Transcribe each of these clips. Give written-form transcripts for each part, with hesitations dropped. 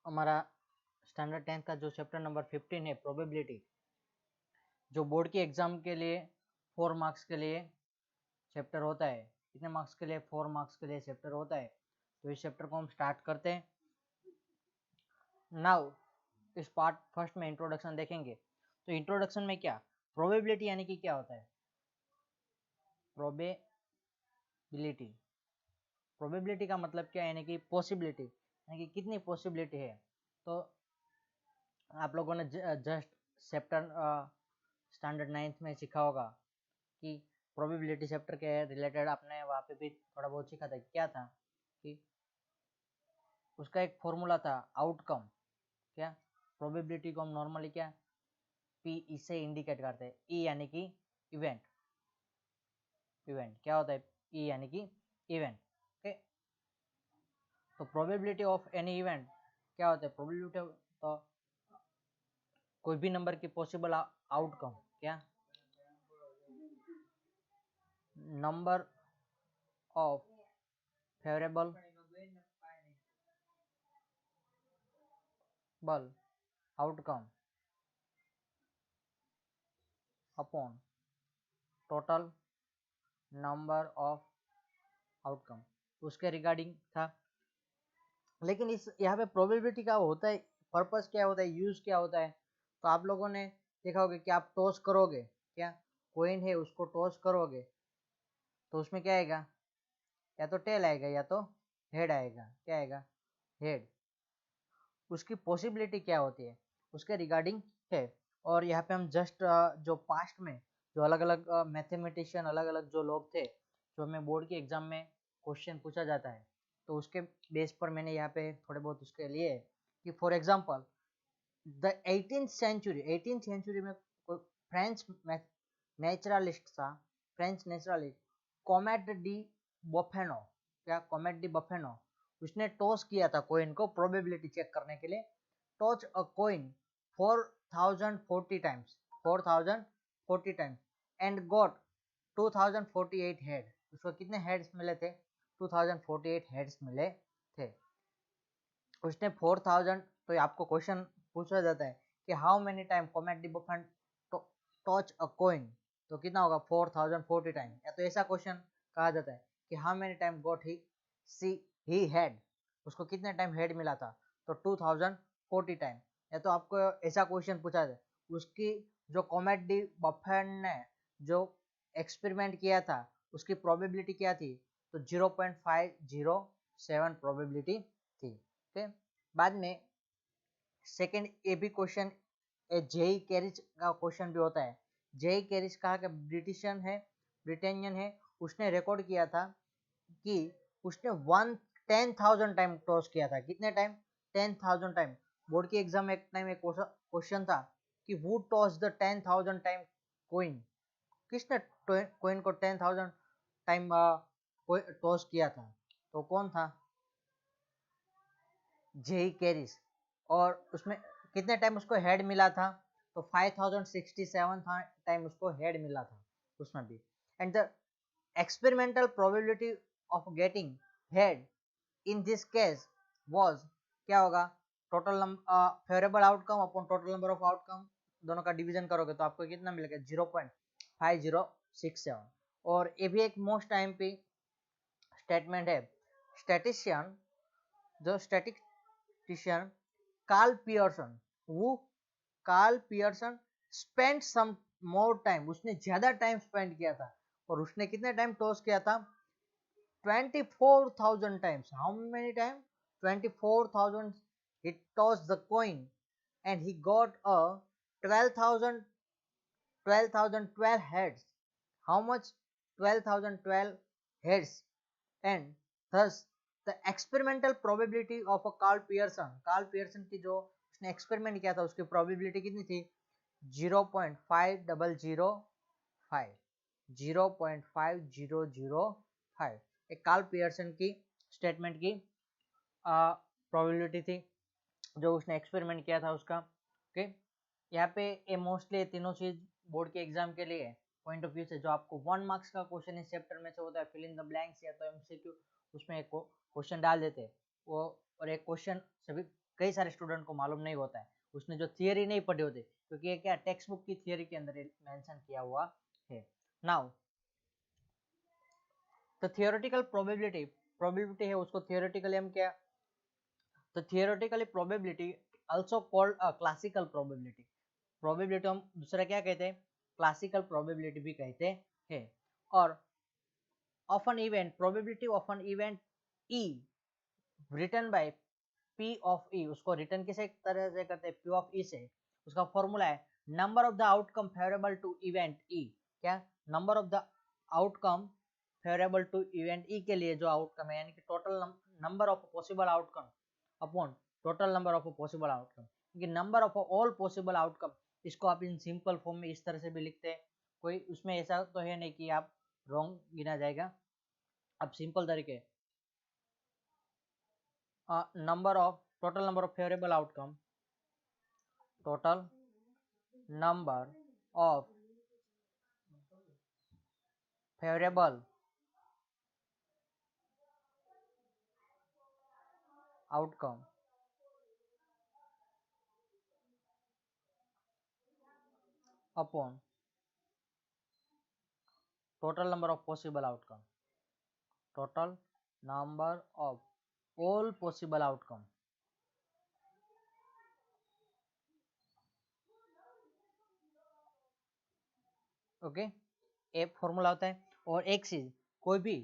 हमारा standard 10th का जो चैप्टर नंबर 15 है प्रोबेबिलिटी, जो बोर्ड के एग्जाम के लिए 4 मार्क्स के लिए चैप्टर होता है। कितने मार्क्स के लिए? 4 मार्क्स के लिए चैप्टर होता है। तो इस चैप्टर को हम स्टार्ट करते हैं। नाउ इस पार्ट फर्स्ट में इंट्रोडक्शन देखेंगे। तो इंट्रोडक्शन में क्या, प्रोबेबिलिटी यानी कि क्या होता है? प्रोबेबिलिटी, प्रोबेबिलिटी का मतलब क्या है? यानी कि पॉसिबिलिटी, यानी कि कितनी पॉसिबिलिटी है। तो आप लोगों ने जस्ट चैप्टर स्टैंडर्ड 9th में सीखा होगा कि प्रोबेबिलिटी चैप्टर के रिलेटेड आपने वहाँ पे भी थोड़ा बहुत सीखा था। क्या था कि उसका एक फॉर्मूला था आउटकम। क्या, प्रोबेबिलिटी को हम नॉर्मली क्या पी इससे इंडिकेट करते हैं। ई यानी कि इवेंट, इवेंट क्या होता है? ई यानी कि इवेंट। ओके, तो प्रोबेबिलिटी ऑफ एनी इवेंट क्या होता है? प्रोबेबिलिटी तो कोई भी नंबर की पॉसिबल आउटकम, क्या number of favourable outcome upon total number of outcome, उसके रिगार्डिंग था। लेकिन इस यहाँ पे प्रोबेबिलिटी का होता है, पर्पस क्या होता है, यूज क्या होता है? तो आप लोगों ने देखा होगा कि आप टॉस करोगे, क्या कॉइन है उसको टॉस करोगे तो उसमें क्या आएगा? या तो टेल आएगा या तो हेड आएगा। क्या आएगा? हेड। उसकी पॉसिबिलिटी क्या होती है उसके रिगार्डिंग है। और यहाँ पे हम जस्ट जो पास्ट में जो अलग अलग मैथमेटिशियन, अलग अलग जो लोग थे, जो हमें बोर्ड के एग्जाम में क्वेश्चन पूछा जाता है, तो उसके बेस पर मैंने यहाँ पे थोड़े बहुत उसके लिए कि for example the 18th century में फ्रेंच नेचुरलिस्ट था, French naturalist Comte de Buffon, क्या कॉमेट डी बफेनो, उसने टॉस किया था कॉइन को प्रोबेबिलिटी चेक करने के लिए। Toss a coin 4040 times, 4040 times and got 2048 head. उसको कितने हेड्स मिले थे? 2048 हेड्स मिले थे। उसने 4000, तो आपको क्वेश्चन पूछा जाता है कि how many time Comte de Buffon toss a coin, तो कितना होगा? 4040 टाइम। या तो ऐसा क्वेश्चन कहा जाता है कि how many time got he had, उसको कितने टाइम हेड मिला था? तो 2040 टाइम। या तो आपको ऐसा क्वेश्चन पूछा जाए उसकी जो कॉमेट डी बफेन ने जो एक्सपेरिमेंट किया था उसकी प्रोबेबिलिटी क्या थी? तो 0.507 प्रोबेबिलिटी थी। ओके, बाद में सेकंड ये भी क्वेश्चन जेई कैरिज का क्वेश्चन भी होता है। जेई कैरिज कहा कि ब्रिटेनियन है, उसने रिकॉर्ड किया था कि उसने 10,000 टाइम टॉस किया था। कितने टाइम? 10,000 टाइम। बोर्ड के एग्जाम में एक टाइम एक क्वेश्चन था कि वू टॉस द 10,000 टाइम कॉइन, किसने कॉइन को 10,000 टाइम टॉस किया था? तो कौन था? जेई कैरिस। और उसमें कितने टाइम उसको हेड मिला था? तो 5067 टाइम उसको हेड मिला था उसमें भी। And the experimental probability of getting head in this case was, क्या होगा? Total favourable outcome upon total number of outcome, दोनों का डिवीजन करोगे तो आपको कितना मिलेगा? 0.5067। और ये भी एक मोस्ट टाइम पे स्टेटमेंट है। स्टैटिस्टिशियन, जो स्टैटिस्टिशियन कार्ल पियर्सन, वो Karl Pearson spend some more time, उसने ज्यादा टाइम स्पेंड किया था। और उसने कितने टाइम टॉस किया था? 24,000 times. How many time? 24,000 he tossed the coin and he got a 12,012 heads. How much? 12,012 heads. And thus the experimental probability of a Carl Pearson की जो उसने एक्सपेरिमेंट किया था उसकी प्रोबेबिलिटी कितनी थी? 0.5005, 0.5005। एक कार्ल पियर्सन की स्टेटमेंट की प्रोबेबिलिटी थी जो उसने एक्सपेरिमेंट किया था उसका। ओके, यहाँ पे ये मोस्टली तीनों चीज बोर्ड के एग्जाम के लिए पॉइंट ऑफ व्यू से जो आपको 1 मार्क्स का क्वेश्चन इस चैप्टर में से होता है, फिल इन द ब्लैंक्स या तो एमसीक्यू, उसमें एक क्वेश्चन डाल देते वो, और एक क्वेश्चन सभी कई सारे स्टूडेंट को मालूम नहीं होता है, उसने जो थियरी नहीं पढ़ी होती, क्योंकि ये क्या टेक्स्ट बुक की थियरी के अंदर मेंशन किया हुआ है। नाउ तो थियोरेटिकल प्रोबेबिलिटी है, उसको थियोरेटिकली हम क्या, तो theoretically probability also called a classical probability, probability हम दूसरा क्या कहते हैं, क्लासिकल प्रोबेबिलिटी भी कहते हैं। और of an event, probability of an event E written by P of E, उसको रिटर्न किसे तरह से करते हैं, P ऑफ E से। उसका फॉर्मूला है number of the outcome favourable to event E, क्या, number of the outcome favourable to event E के लिए जो आउटकम है, यानी कि total number of possible outcome upon total number of possible outcome, क्योंकि number of all possible outcome, इसको आप इन सिंपल फॉर्म में इस तरह से भी लिखते हैं, कोई उसमें ऐसा तो है नहीं कि आप रॉन्ग गिना जाएगा, अब सिंपल तरीके, number of total number of favorable outcome, total number of favorable outcome upon total number of possible outcome, total number of all possible outcome, okay, एक फॉर्मूला होता है। और एक चीज, कोई भी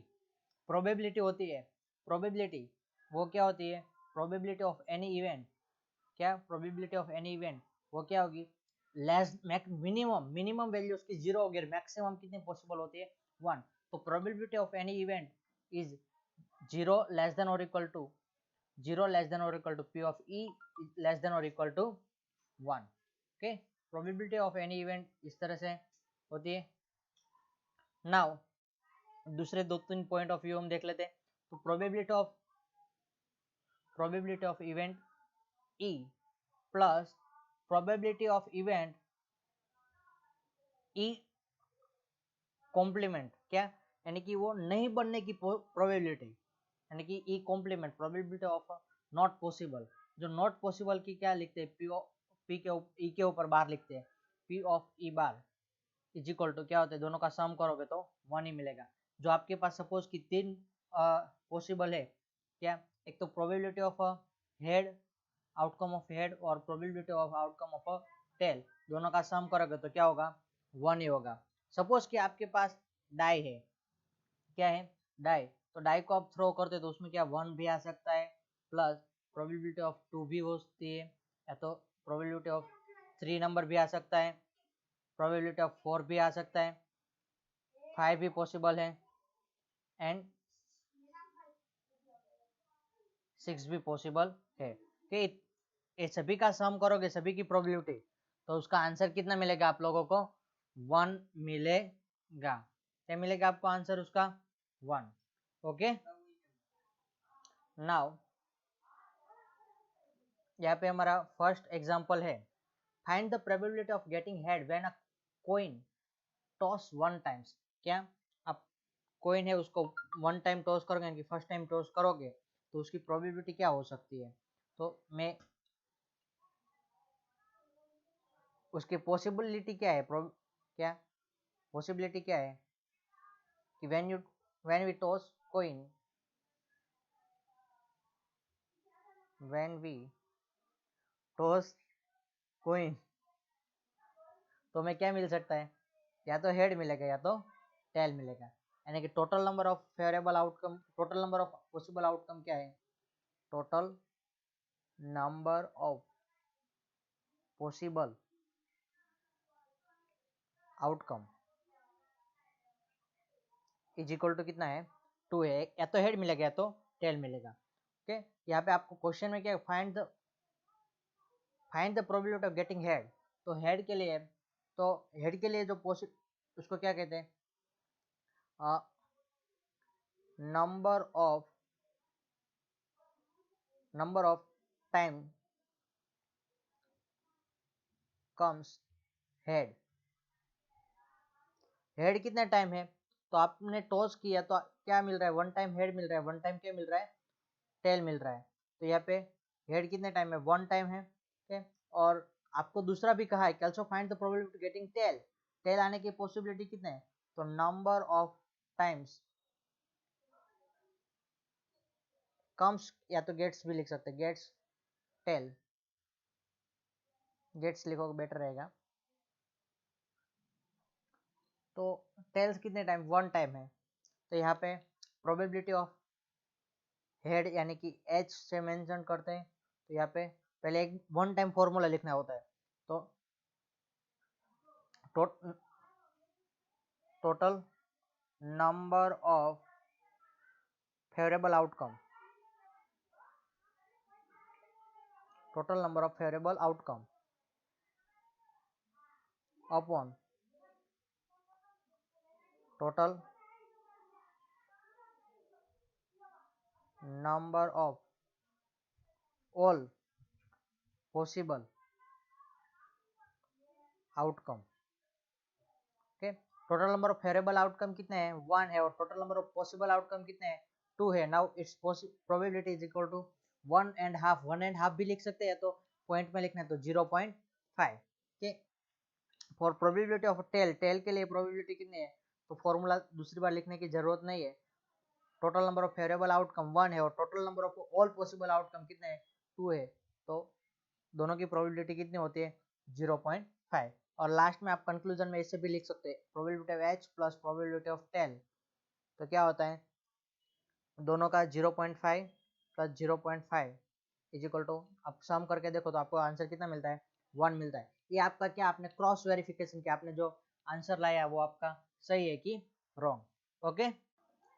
प्रोबेबिलिटी होती है, प्रोबेबिलिटी वो क्या होती है, प्रोबेबिलिटी ऑफ एनी इवेंट, क्या प्रोबेबिलिटी ऑफ एनी इवेंट वो क्या होगी, लेस मिनिमम वैल्यू उसकी 0 होगी, मैक्सिमम कितनी पॉसिबल होती है 1, तो probability of any event is 0 less than और इक्वल टू 0 लेस देन और equal to P of E less than और equal to 1, okay, probability of any event इस तरह से होती है। नाउ दूसरे 2-3 पॉइंट ऑफ व्यू हम देख लेते हैं, तो probability of event E plus probability of event E complement, क्या, यानी कि वो नहीं बनने की प्रोबेबिलिटी, यानी कि E complement probability of not possible, जो नॉट पॉसिबल की क्या लिखते हैं, E के ऊपर बार लिखते हैं, P of E bar is equal to क्या होता है, दोनों का सम करोगे तो 1 ही मिलेगा। जो आपके पास सपोज कि 3 पॉसिबल है, क्या, एक तो probability of head, outcome of head, और probability of outcome of tail, दोनों का सम करोगे तो क्या होगा, 1 ही होगा। सपोज कि आपके पास डाई है, क्या है, डाई, तो डाई को आप थ्रो करते तो उसमें क्या 1 भी आ सकता है, प्लस प्रोबेबिलिटी ऑफ 2 भी होती है, या तो प्रोबेबिलिटी ऑफ 3 नंबर भी आ सकता है, प्रोबेबिलिटी ऑफ 4 भी आ सकता है, 5 भी पॉसिबल है, एंड 6 भी पॉसिबल है, कि ये सभी का सम करोगे, सभी की प्रोबेबिलिटी, तो उसका आंसर कितना मिलेगा आप लोगों को, 1 मिलेगा। क्या मिलेगा आपको आंसर उसका, 1, ओके। नाउ यहाँ पे हमारा फर्स्ट एग्जांपल है, find the probability of getting head when a coin toss 1 times, क्या, आप कॉइन है उसको 1 टाइम टॉस करोगे, यानी कि फर्स्ट टाइम टॉस करोगे तो उसकी प्रोबेबिलिटी क्या हो सकती है, तो मैं उसकी पॉसिबिलिटी क्या है, क्या पॉसिबिलिटी क्या है कि when we toss coin, when we toss coin, तो हमें क्या मिल सकता है, या तो हेड मिलेगा या तो टेल मिलेगा, यानी कि total number of favourable outcome, total number of possible outcome क्या है, total number of possible outcome is equal to कितना है, 2 है, या तो हेड मिलेगा या तो टेल मिलेगा, ओके। यहाँ पे आपको क्वेश्चन में क्या, find the probability of getting head, तो हेड के लिए, तो हेड के लिए जो उसको क्या कहते हैं, number of time comes head, head कितना टाइम है, तो आपने टॉस किया तो क्या मिल रहा है, 1 टाइम हेड मिल रहा है, 1 टाइम क्या मिल रहा है, टेल मिल रहा है, तो यहाँ पे हेड कितने टाइम है, 1 टाइम है, ठीक है। और आपको दूसरा भी कहा है कि also find the probability getting tail, tail आने की पॉसिबिलिटी कितने है, तो नंबर ऑफ टाइम्स कम्स, या तो गेट्स भी लिख सकते हैं, गेट्स टेल, गेट्स लिखोगे बेटर रहेगा। तो टेल्स कितने टाइम, 1 टाइम है, तो यहाँ पे प्रोबेबिलिटी ऑफ हेड यानी कि एच से मेंशन करते हैं, तो यहाँ पे पहले एक 1 टाइम फॉर्मूला लिखना होता है, तो total number of favourable outcome, total number of favourable outcome upon total number of all possible outcome, okay. Total number of favourable outcome कितने हैं, 1 है, और total number of possible outcome कितने हैं, 2 है। Now its probability is equal to 1.5, 1.5 भी लिख सकते हैं, तो पॉइंट में लिखना है तो 0.5, okay. For probability of tail, tail के लिए प्रोबेबिलिटी कितनी है, तो फॉर्मूला दूसरी बार लिखने की जरूरत नहीं है। Total number of favourable outcome 1 है, और total number of all possible outcome कितने हैं, 2 है, तो दोनों की प्रोबेबिलिटी कितनी होती है, 0.5। और लास्ट में आप कंक्लूजन में इससे भी लिख सकते हैं, probability of H plus probability of tail, तो क्या होता है, दोनों का 0.5 प्लस 0.5 इज इक्वल टू, आप सम करके देखो तो आपको आंसर कितना मिलता है, 1 मिलता है। ये आपका क्या, आपने क्रॉस वेरिफिकेशन किया, आपने जो आंसर लाया वो आपका सही है कि wrong, okay.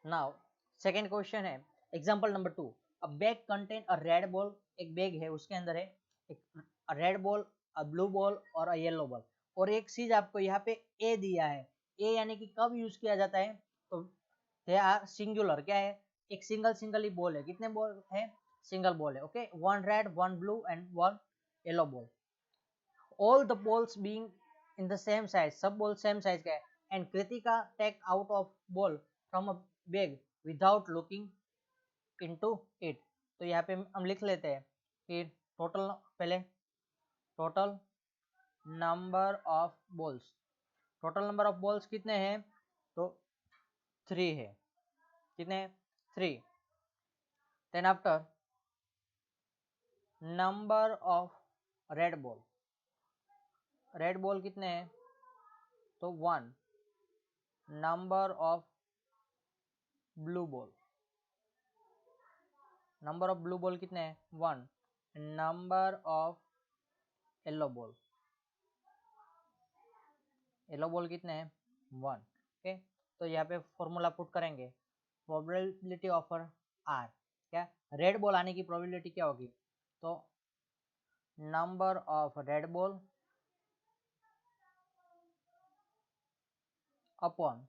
Now second question है, example number 2, a bag contain a red ball, एक बैग है उसके अंदर है एक red ball, a blue ball और अ येलो बॉल, और एक चीज आपको यहाँ पे ए दिया है, ए यानी कि कब यूज किया जाता है, तो दे आर सिंगुलर, क्या है, एक सिंगल सिंगल ही बॉल है, कितने बॉल है, सिंगल बॉल है, okay. 1 red 1 blue and 1 yellow ball, all the balls being in the same size, सब बॉल सेम साइज का है, and Kritika take out of ball from a bag without looking into it, तो यहाँ पे हम लिख लेते हैं कि टोटल, पहले total number of balls, total number of balls कितने हैं, तो 3 है, कितने, 3, then after number of red ball, red ball कितने हैं, तो 1, number of blue ball, number of blue ball कितने हैं, 1, number of yellow ball, yellow ball कितने हैं, 1, ओके। तो यहाँ पे फॉर्मूला पुट करेंगे, प्रोबेबिलिटी ऑफ आर, क्या, रेड बॉल आने की प्रोबेबिलिटी क्या होगी, तो number of red ball upon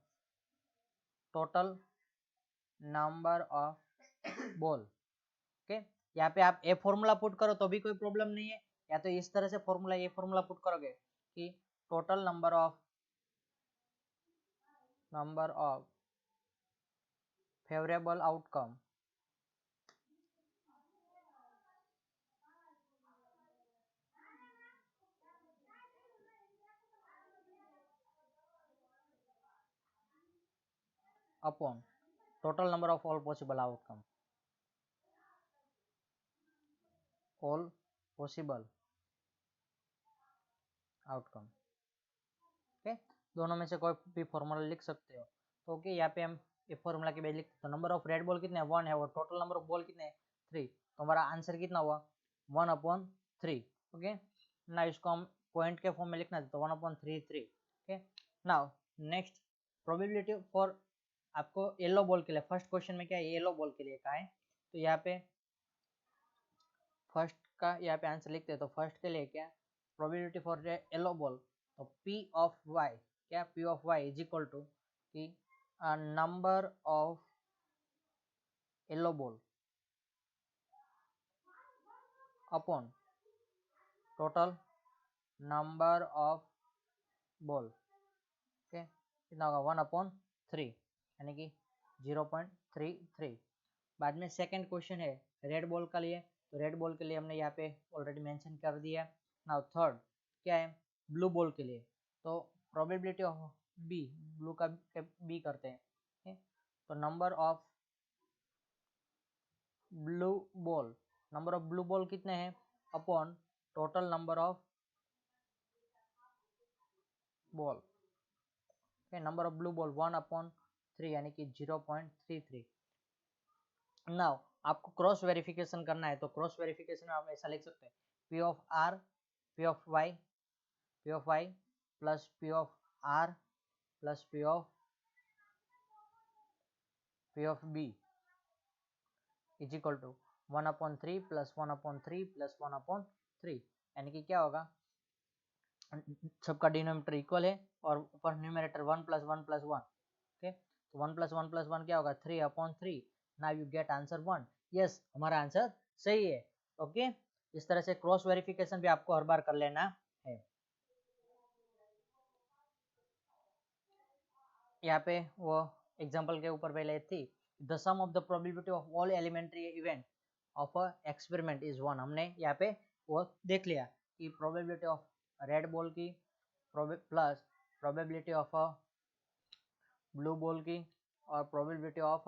total number of ball, okay. यहाँ पे आप ए फॉर्मूला पुट करो तो भी कोई प्रॉब्लम नहीं है, या तो इस तरह से फॉर्मूला, ये फॉर्मूला पुट करोगे कि total number of favourable outcome upon total number of all possible outcome, all possible outcome, okay. दोनों में से कोई भी फॉर्मूला लिख सकते हो, तो ओके, यहाँ पे हम ये फॉर्मूला के बेस लिखते, तो नंबर ऑफ रेड बॉल कितने, 1 है, और टोटल नंबर ऑफ बॉल कितने, 3, तो हमारा आंसर कितना हुआ, 1/3, ओके। ना इसको हम पॉइंट के फॉर्म में लिखना है, तो 1/33, okay. Now next, probability for, आपको येलो बॉल के लिए, फर्स्ट क्वेश्चन में क्या है, येलो बॉल के लिए कहा है, तो यहाँ पे फर्स्ट का यहाँ पे आंसर लिखते हैं, तो फर्स्ट के लिए क्या, प्रोबेबिलिटी फॉर येलो बॉल, तो P ऑफ y, क्या, P of y is equal to कि number of yellow ball upon total number of ball, okay, कितना होगा, 1/3, यानी कि 0.33। बाद में सेकेंड क्वेश्चन है रेड बॉल का लिए, तो रेड बॉल के लिए हमने यहाँ पे ऑलरेडी मेंशन कर दिया। नाउ थर्ड क्या है, ब्लू बॉल के लिए, तो प्रोबेबिलिटी ऑफ बी, ब्लू का बी करते हैं। तो नंबर ऑफ ब्लू बॉल कितने हैं upon total number of ball. Number of blue ball 1/3 यानी कि 0.33। नाउ आपको क्रॉस वेरिफिकेशन करना है, तो क्रॉस वेरिफिकेशन में आप ऐसा लिख सकते हैं, P of R P of Y plus P of R plus P of B is equal to 1/3 plus 1/3 plus 1/3, यानी कि क्या होगा, सबका डिनोमिनेटर इक्वल है और ऊपर न्यूमरेटर 1 + 1 + 1। ओके, तो 1 + 1 + 1 क्या होगा, 3/3। Now you get answer 1। Yes, हमारा आंसर सही है। ओके, इस तरह से क्रॉस वेरिफिकेशन भी आपको हर बार कर लेना है। यहाँ पे वो एग्जांपल के ऊपर पहले थी, the sum of the probability of all elementary event of a experiment is 1। हमने यहाँ पे वो देख लिया कि प्रोबेबिलिटी ऑफ रेड बॉल की plus probability of a blue ball की और प्रोबेबिलिटी ऑफ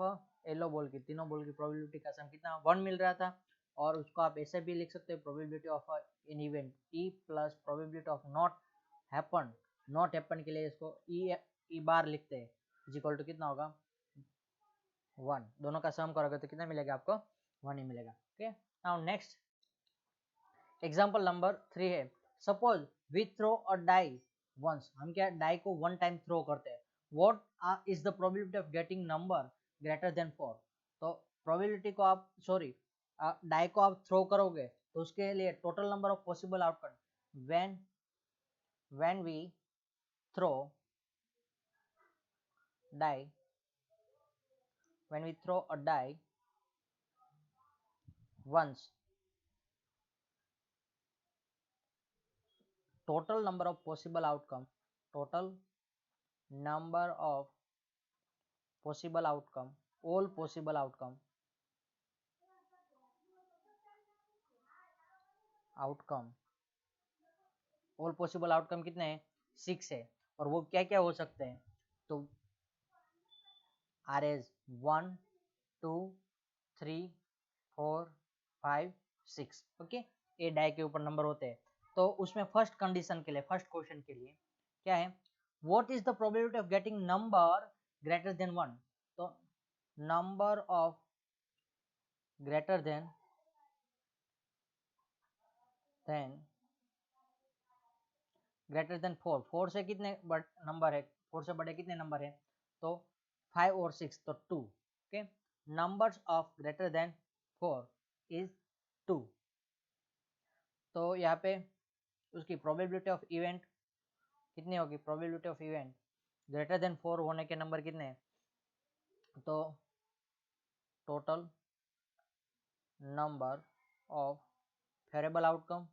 येलो बॉल की, तीनों बॉल की प्रोबेबिलिटी का सम कितना 1 मिल रहा था। और उसको आप ऐसे भी लिख सकते हैं, probability of an event E plus probability of not happen के लिए इसको ई बार लिखते हैं, इज इक्वल टू कितना होगा 1। दोनों का सम करोगे तो कितना मिलेगा आपको 1 ही मिलेगा। Okay, now next example number 3 है, suppose we throw a die once. हम क्या डाई को 1 टाइम थ्रो करते हैं, what is the probability of getting number greater than 4। तो प्रोबेबिलिटी को आप डाई को आप थ्रो करोगे तो उसके लिए total number of possible outcome when we throw die a die once, total number of possible outcome all possible outcome कितने हैं 6 है। और वो क्या क्या हो सकते हैं, तो are as 1 2 3 4 5 6। Okay, a die के ऊपर नंबर होते हैं। तो उसमें फर्स्ट क्वेश्चन के लिए क्या है, what is the probability of getting number greater then 1। तो number of greater than greater than 4 से कितने नंबर है, 4 से बड़े कितने नंबर है, तो 5 और 6, तो 2। Okay, numbers of greater than 4 is 2। तो यहाँ पे उसकी प्रोबेबिलिटी ऑफ इवेंट कितनी होगी, probability of event greater than 4 होने के नंबर कितने हैं, तो total number of favourable outcome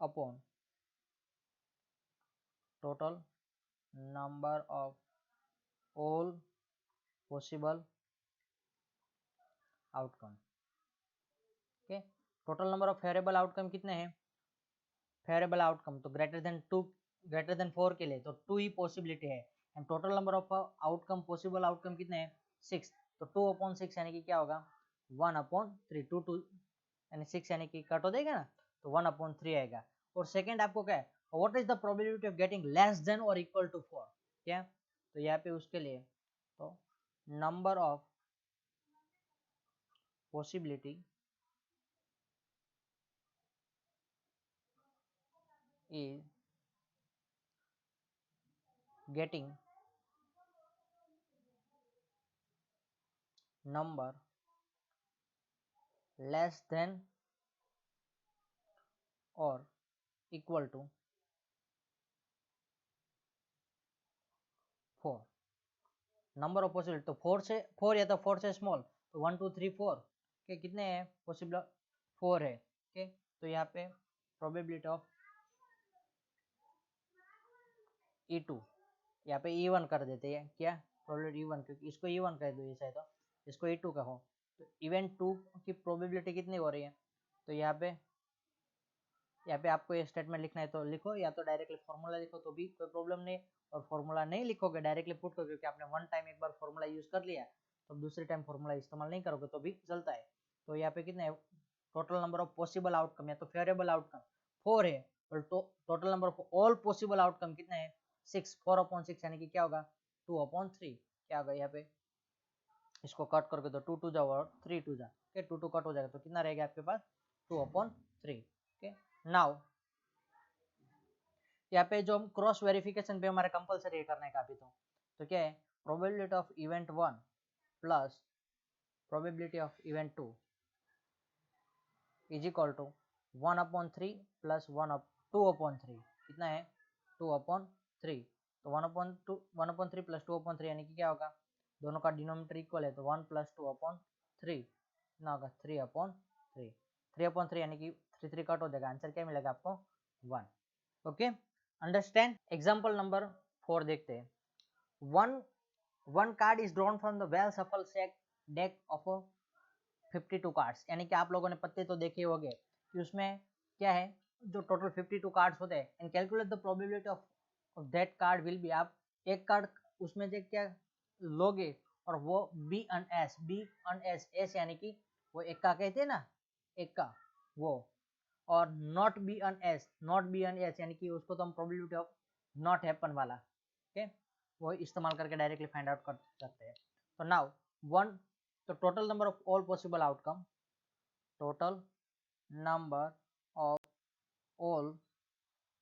upon total number of all possible outcome. Okay, total number of favourable outcome कितने हैं, फेवरेबल आउटकम तो ग्रेटर देन 4 के लिए तो 2 ही पॉसिबिलिटी है, and total number of outcome possible outcome कितने हैं 6। तो 2/6 यानी कि क्या होगा 1/3, 2 यानी 6 यानी कि कट हो जाएगा ना, तो 1/3 आएगा। और सेकंड आपको क्या है, what is the probability of getting less than और इक्वल टू 4। क्या, तो यहाँ पे उसके लिए तो number of possibility is getting number less than or equal to 4। Number of possible तो 4 या तो 4 से स्मॉल, तो 1 2 3 4 के कितने हैं पॉसिबल 4 है। ओके, तो यहाँ पे प्रोबेबिलिटी ऑफ E2 यहाँ पे E1 कर देते हैं, क्या प्रोबेबिलिटी E1, क्योंकि इसको E1 कह दो ऐसा है तो इसको E2 कहो, तो इवेंट 2 की प्रोबेबिलिटी कितनी हो रही है, तो यहाँ पे आपको ये स्टेटमेंट लिखना है तो लिखो, या तो डायरेक्टली फॉर्मूला लिखो तो भी कोई प्रॉब्लम नहीं, और फॉर्मूला नहीं लिखोगे डायरेक्टली पुट करो, क्योंकि आपने वन टाइम एक बार फॉर्मूला यूज कर लिया तो दूसरी टाइम फॉर्मूला इस्तेमाल नहीं करोगे तो भी चलता है। तो यहाँ पे कितने total number of possible outcome या तो फेवरेबल आउटकम 4 है, और total number of all possible outcome कितने हैं 6, 4/6 यानी कि क्या होगा 2/3, क्या होगा यहाँ पे इसको कट करके तो 2 2 जा और 3 2 जा, ओके 2 2 कट हो जाएगा तो कितना रहेगा आपके पास 2/3। ओके नाउ यहाँ पे जो हम क्रॉस वेरिफिकेशन पे हमारे कंपलसरी करने का अभी तो क्या है प्रोबेबिलिटी ऑफ इवेंट 1 प्लस probability of event 2 is equal to 1/3 plus 2/3 कितना है 2/3, तो 1/3 प्लस 2/3 यानी कि क्या होगा दोनों का डिनोमिनेटर इक्वल है तो 1 प्लस 2/3 कितना होगा 3/3, 3/3 यानी कि 3 3 कट हो जाएगा, आंसर क्या मिलेगा आपको 1। Okay understand. एग्जाम्पल नंबर 4 देखते हैं। One card is drawn from the well सफल डेक ऑफ 52 कार्ड्स, यानी कि आप लोगों ने पत्ते तो देखे होंगे कि उसमें क्या है जो टोटल 52 कार्ड्स होते हैं, and calculate the probability of that card will be, आप एक कार्ड उसमें से क्या लोगे और वो बी अन एस यानी कि वो एक का कहते हैं ना एक का वो, और नॉट बी अन एस यानी कि उसको तो हम प्रोबेबिलिटी ऑफ नॉट हैपन वाला ओके वो इस्तेमाल करके डायरेक्टली फाइंड आउट कर सकते हैं। तो नाउ वन तो total number of all possible outcome, total number of all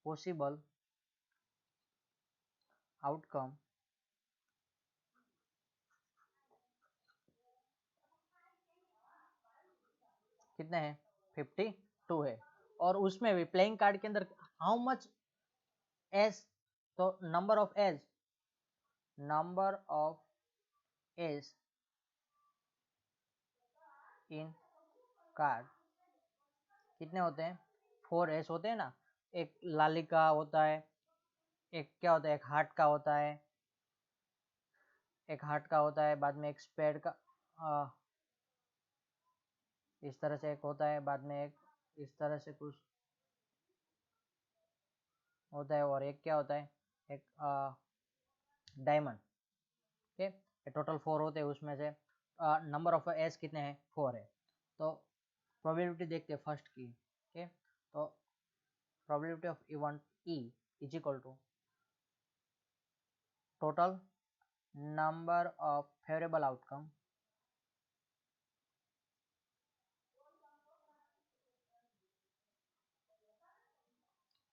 possible outcome कितने हैं 52 है, और उसमें भी प्लेइंग कार्ड के अंदर हाउ मच एस, तो number of S in card कितने होते हैं 4 एस होते हैं ना, एक लाली का होता है, एक क्या होता है एक हार्ट का होता है, बाद में एक स्पेड का इस तरह से एक होता है, बाद में एक इस तरह से कुछ होता है, और एक क्या होता है एक डायमंड। ओके टोटल 4 होते हैं, उसमें से नंबर ऑफ एस कितने हैं 4 है। तो प्रोबेबिलिटी देखते हैं फर्स्ट की, ओके तो probability of event E is equal to total number of favourable outcome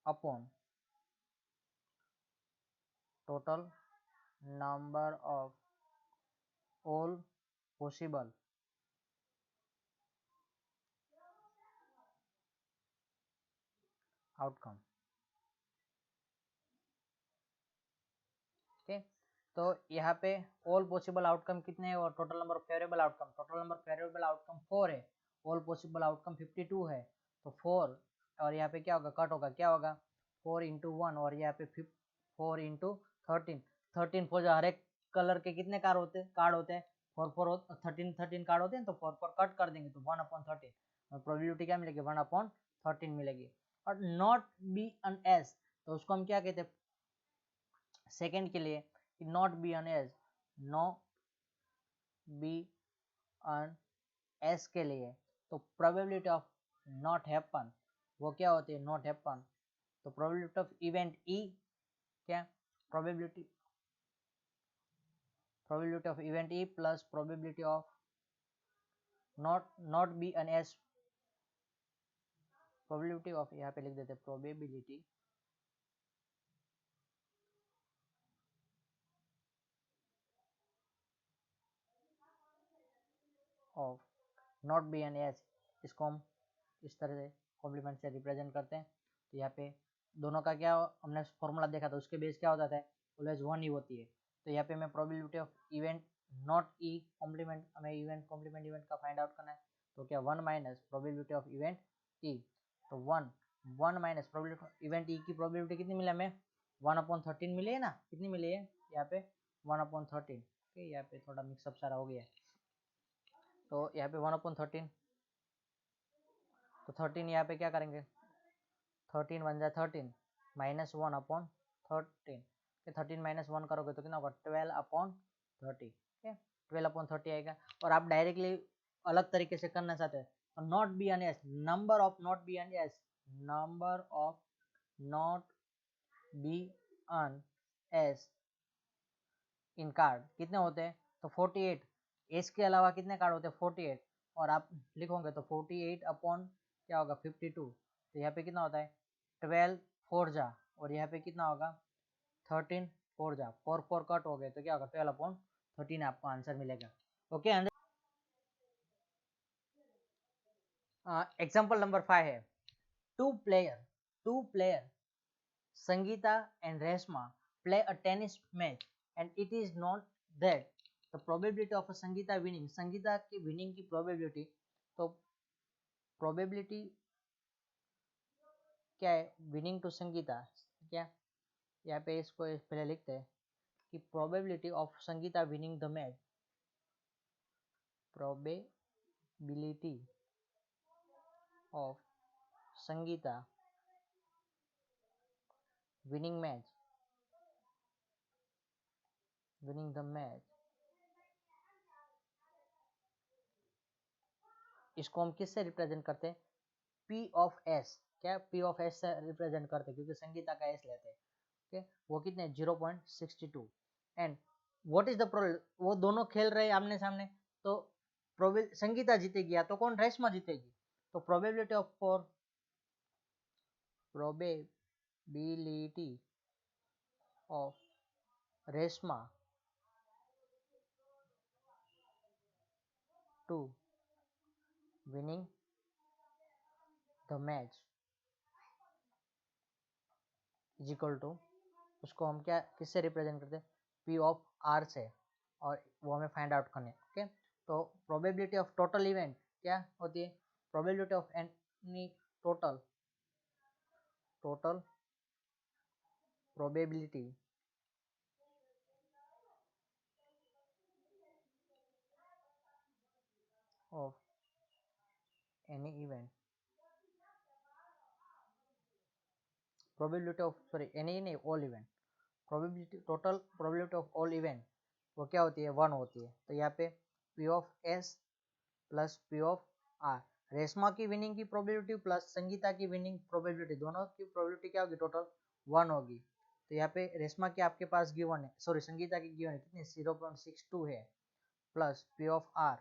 upon total number of all possible outcome. Okay तो यहाँ पे ऑल पॉसिबल आउटकम कितने हैं और total number of favourable outcome 4 है, ऑल पॉसिबल आउटकम 52 है, तो 4 और यहाँ पे क्या होगा कट होगा, क्या होगा 4 इंटू 1 और यहाँ पे 4 इंटू 13 फोर हर एक कलर के कितने कार्ड होते हैं 13 कार्ड होते हैं, तो 4 कट कर देंगे तो 1/13 प्रोबेबिलिटी क्या मिलेगी 1/13 मिलेगी। और नॉट बी अन एस तो उसको हम क्या कहते हैं सेकेंड के लिए not be an ace, no be an ace के लिए तो प्रोबेबिलिटी ऑफ नॉट हैपन वो क्या होती है नॉट हैपन, तो प्रोबेबिलिटी ऑफ इवेंट ई क्या probability of event E plus probability of not be an ace, probability of यहाँ पे लिख देते probability of not be an ace, इसको हम इस तरह से कॉम्प्लीमेंट से रिप्रेजेंट करते हैं। तो यहाँ पे दोनों का क्या हमने फॉर्मूला देखा था उसके बेस क्या होता था ऑलवेज 1 ही होती है, तो यहाँ पे हमें probability of event not E complement हमें इवेंट कॉम्प्लीमेंट इवेंट का फाइंड आउट करना है, तो क्या 1 minus probability of event E, तो 1 minus probability of event E की प्रोबेबिलिटी कितनी मिली हमें 1/13 मिली है ना, कितनी मिली है यहाँ पे 1/13। ओके, यहाँ पे थोड़ा मिक्सअप सारा हो गया। तो यहाँ पे 1/13, तो 13 यहाँ पे क्या करेंगे, 13 1 जा 13 -1/13। 13 -1 करोगे तो कितना होगा, 12/30। ठीक है, 12/30 आएगा। और आप डायरेक्टली अलग तरीके से करना चाहते हैं तो not be an ace, number of not be an ace, number of not be an ace in card कितने होते हैं, तो 48। एस के अलावा कितने कार्ड होते हैं, 48। और आप लिखोगे तो 48 अपॉन क्या होगा, 52। तो यहाँ पे कितना होता है, 12 4 जा, और यहाँ पे कितना होगा, 13 4 जा, 4 4 कट हो गए तो क्या होगा, 12/13 आपको आंसर मिलेगा। ओके, एग्जाम्पल नंबर 5 है, two player Sangeeta and Reshma play a tennis match and it is known that the probability of a Sangeeta winning, Sangeeta की winning की probability, तो probability क्या है, winning to Sangeeta क्या, यहाँ पे इसको पहले लिखते हैं कि probability of Sangeeta winning the match, probability of Sangeeta winning the match, इसको हम किससे रिप्रेजेंट करते हैं, P of S, क्या P of S से रिप्रेजेंट करते हैं, क्योंकि संगीता का S लेते हैं। ओके, वो कितने 0.62। And what is the probability, वो दोनों खेल रहे हैं आमने सामने, तो संगीता जीतेगी या तो कौन, रेशमा जीतेगी। तो probability of Reshma to winning the match is equal to, उसको हम क्या किससे रिप्रेजेंट करते हैं, P ऑफ R से, और वो हमें फाइंड आउट करने। ओके, तो प्रोबेबिलिटी ऑफ टोटल इवेंट क्या होती है, probability of any total probability of any event, probability of sorry any नहीं all event, probability total probability of all event वो क्या होती है, 1 होती है। तो यहाँ पे P of S plus P of R, Reshma की विनिंग की प्रोबेबिलिटी प्लस संगीता की विनिंग प्रोबेबिलिटी, दोनों की प्रोबेबिलिटी क्या होगी, टोटल 1 होगी। तो यहाँ पे रेशमा की आपके पास गिवन है, सॉरी संगीता की गिवन है कितनी, 0.62 है, plus P of R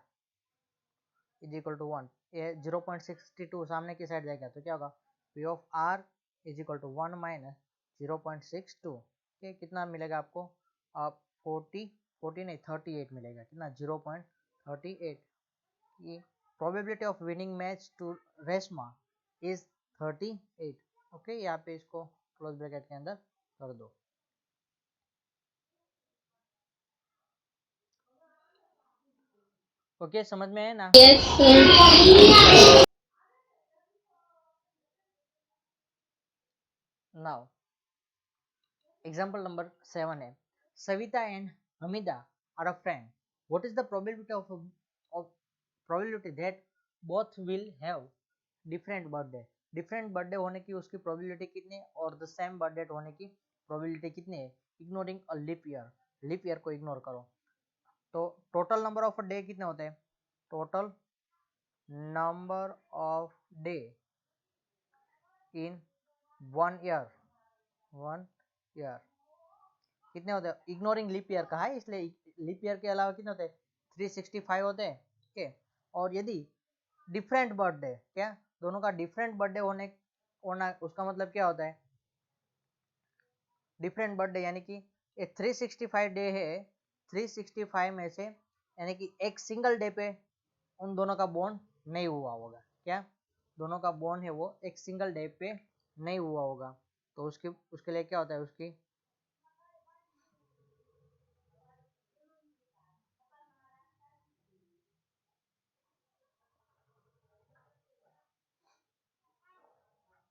is equal to 1, ये 0.62 सामने की साइड जाएगा तो क्या होगा, P of R is equal to 1 minus 0.62। ठीक, कितना मिलेगा आपको, आप 40 नहीं 38 मिलेगा, कितना 0.38। ये probability of winning match to Reshma is 38। Okay, यहाँ पे इसको क्लोज ब्रैकेट के अंदर कर दो। ओके, समझ में है ना? नाउ एग्जाम्पल नंबर 7 है, Savita and Hamida are a friend, what is the probability of probability that both will have different birthday, different birthday होने की उसकी प्रोबेबिलिटी कितनी है, और द सेम बर्थडे होने की प्रोबेबिलिटी कितनी है, इग्नोरिंग अ लीप ईयर को इग्नोर करो। तो टोटल नंबर ऑफ डे कितने होते हैं, total number of day in 1 year कितने होते हैं, इग्नोरिंग लीप ईयर कहा है इसलिए, लीप ईयर के अलावा कितने होते हैं, 365 होते हैं। ओके, और यदि डिफरेंट बर्थडे, क्या दोनों का डिफरेंट बर्थडे होना उसका मतलब क्या होता है, डिफरेंट बर्थडे यानी कि ये 365 डे है, 365 में से यानी कि एक सिंगल डे पे उन दोनों का बॉन्ड नहीं हुआ होगा, क्या दोनों का बॉन्ड है वो एक सिंगल डे पे नहीं हुआ होगा, तो उसके लिए क्या होता है, उसकी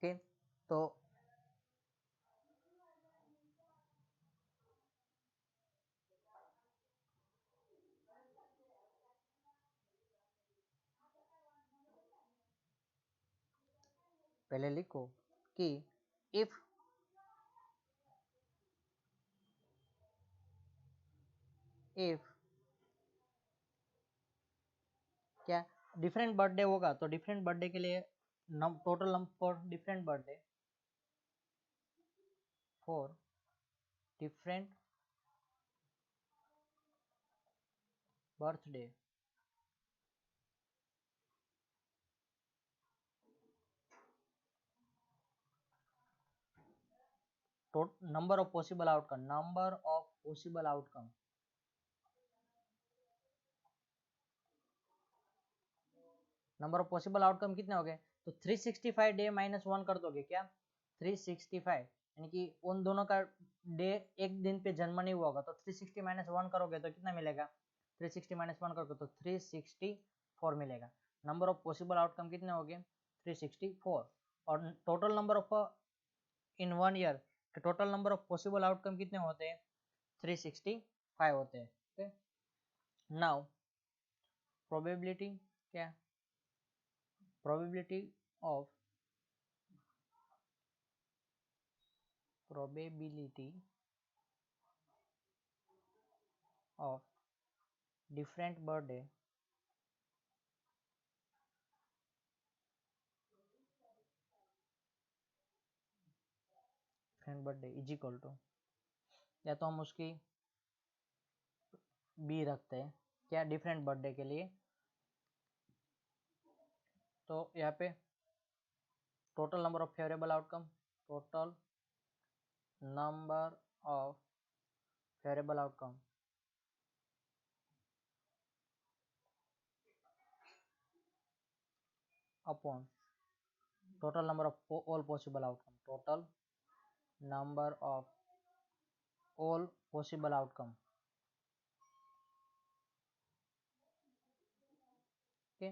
ठीक, तो पहले लिखो कि इफ क्या डिफरेंट बर्थडे होगा तो डिफरेंट बर्थडे के लिए total number for different birthday for different birthday number of possible outcome number of possible outcome कितने हो गए तो 365 डे माइनस 1 कर दोगे क्या 365 यानी कि उन दोनों का डे एक दिन पे जन्म नहीं हुआ होगा तो 360 माइनस 1 करोगे तो कितना मिलेगा 360 माइनस 1 करोगे तो 364 मिलेगा नंबर ऑफ पॉसिबल आउटकम कितने हो गए 364 और total number of in 1 year total number of possible outcome कितने होते हैं 365 होते हैं ओके नाउ प्रोबेबिलिटी क्या probability of different birthday is equal to या तो हम उसकी बी रखते हैं क्या डिफरेंट बर्थडे के लिए तो यहाँ पे total number of favourable outcome total number of favourable outcome upon total number of all possible outcome total number of all possible outcome okay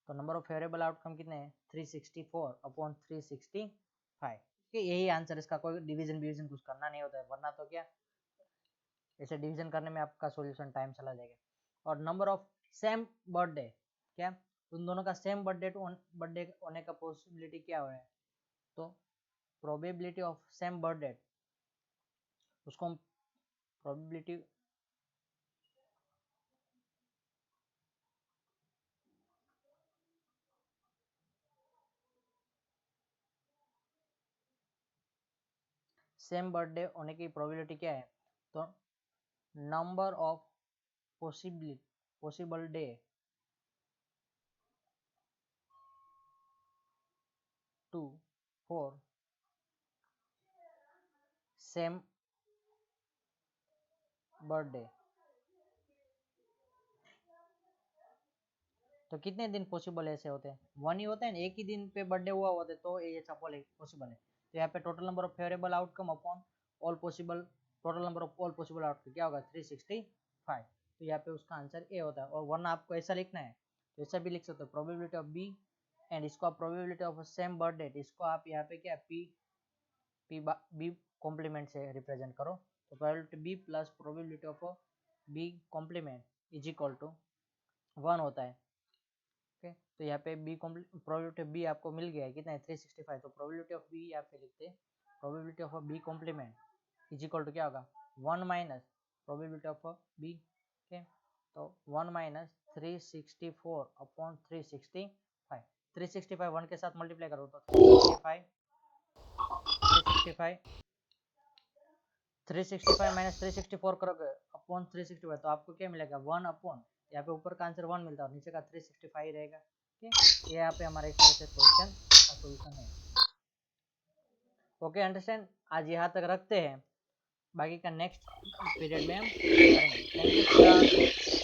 तो नंबर ऑफ फेवरेबल आउटकम कितने हैं 364 अपॉन 365 यही answer इसका कोई डिवीजन कुछ करना नहीं होता है वरना तो क्या ऐसे डिवीजन करने में आपका सॉल्यूशन टाइम चला जाएगा और नंबर ऑफ सेम बर्थडे क्या उन दोनों का सेम बर्थडे होने का पॉसिबिलिटी क्या हो है तो प्रोबेबिलिटी ऑफ सेम बर्थडे उसको हम प्रोबेबिलिटी सेम बर्थडे होने की प्रोबेबिलिटी क्या है तो number of possible day to for same birthday तो कितने दिन पॉसिबल ऐसे होते हैं वन ही होते हैं एक ही दिन पे बर्थडे हुआ होता है तो ये ऐसा पॉसिबल है तो यहाँ पे total number of favourable outcome upon all possible total number of all possible outcome क्या होगा 365 तो यहाँ पे उसका आंसर ए होता है और वरना आपको ऐसा लिखना है तो ऐसा भी लिख सकते हो प्रोबेबिलिटी ऑफ बी एंड इसको आप probability of same birth date इसको आप यहाँ पे क्या बी कॉम्प्लीमेंट से रिप्रेजेंट करो तो probability B plus probability of B complement is equal to 1 होता है ओके तो यहाँ पे बी प्रोबेबिलिटी बी आपको मिल गया है कितना है 365 तो प्रोबेबिलिटी ऑफ बी यहाँ पे लिखते हैं probability of B complement is equal to क्या होगा 1 minus probability of B okay तो 1 माइनस 364 अपॉन 365 365 1 के साथ मल्टीप्लाई करो तो 365 माइनस 364 करोगे अपॉन 365 तो आपको क्या मिलेगा 1 अपॉन यहाँ पे ऊपर का आंसर 1 मिलता है और नीचे का 365 रहेगा ओके ये यहाँ पे हमारे इस तरह से क्वेश्चन का सॉल्यूशन है ओके अंडरस्टैंड आज यहाँ तक रखते हैं बाकी का नेक्स्ट पीरियड में हम करेंगे थैंक यू।